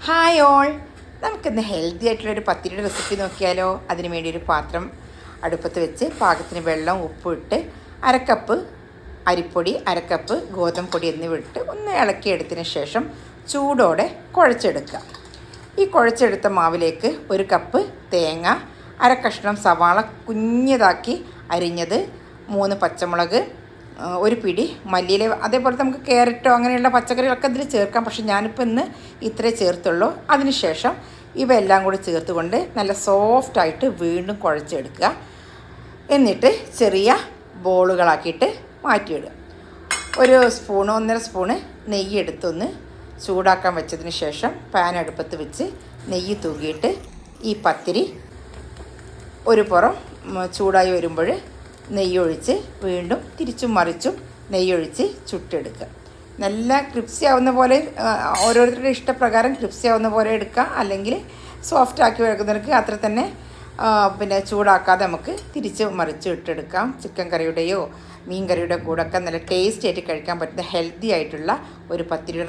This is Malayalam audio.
ഹായ് ഓൾ, നമുക്കിന്ന് ഹെൽത്തി ആയിട്ടുള്ളൊരു പത്തിരിയുടെ റെസിപ്പി നോക്കിയാലോ. അതിന് വേണ്ടി ഒരു പാത്രം അടുപ്പത്ത് വെച്ച് പാകത്തിന് വെള്ളം ഉപ്പും ഇട്ട് അരക്കപ്പ് അരിപ്പൊടി, അരക്കപ്പ് ഗോതമ്പ് പൊടി എന്നിവ ഇട്ട് ഒന്ന് ഇളക്കിയെടുത്തതിന് ശേഷം ചൂടോടെ കുഴച്ചെടുക്കുക. ഈ കുഴച്ചെടുത്ത മാവിലേക്ക് ഒരു കപ്പ് തേങ്ങ, അരക്കഷ്ണം സവാള കുഞ്ഞതാക്കി അരിഞ്ഞത്, 3 പച്ചമുളക്, ഒരു പിടി മല്ലിയില, അതേപോലെ നമുക്ക് ക്യാരറ്റോ അങ്ങനെയുള്ള പച്ചക്കറികളൊക്കെ ഇതിൽ ചേർക്കാം. പക്ഷെ ഞാനിപ്പോൾ ഇന്ന് ഇത്രേ ചേർത്തുള്ളൂ. അതിനുശേഷം ഇവയെല്ലാം കൂടി ചേർത്തുകൊണ്ട് നല്ല സോഫ്റ്റായിട്ട് വീണ്ടും കുഴച്ചെടുക്കുക. എന്നിട്ട് ചെറിയ ബോളുകളാക്കിയിട്ട് മാറ്റിയിടുക. ഒരു സ്പൂണ്, 1.5 സ്പൂണ് നെയ്യ് എടുത്തൊന്ന് ചൂടാക്കാൻ വെച്ചതിന് ശേഷം പാൻ അടുപ്പത്ത് വെച്ച് നെയ്യ് തൂക്കിയിട്ട് ഈ പത്തിരി ഒരു പുറം ചൂടായി വരുമ്പോൾ നെയ്യൊഴിച്ച് വീണ്ടും തിരിച്ചും മറിച്ചും നെയ്യൊഴിച്ച് ചുട്ടെടുക്കുക. നല്ല ക്രിപ്സി ആവുന്ന പോലെ, ഓരോരുത്തരുടെ ഇഷ്ടപ്രകാരം ക്രിപ്സി ആവുന്ന പോലെ എടുക്കുക. അല്ലെങ്കിൽ സോഫ്റ്റ് ആക്കി വെക്കുന്നവർക്ക് അത്ര തന്നെ ചൂടാക്കാതെ നമുക്ക് തിരിച്ച് മറിച്ച് ഇട്ടെടുക്കാം. ചിക്കൻ കറിയുടെയോ മീൻ കറിയുടെ കൂടെ ഒക്കെ നല്ല ടേസ്റ്റി ആയിട്ട് കഴിക്കാൻ പറ്റുന്ന ഹെൽത്തി ആയിട്ടുള്ള ഒരു പത്തിരിയുടെ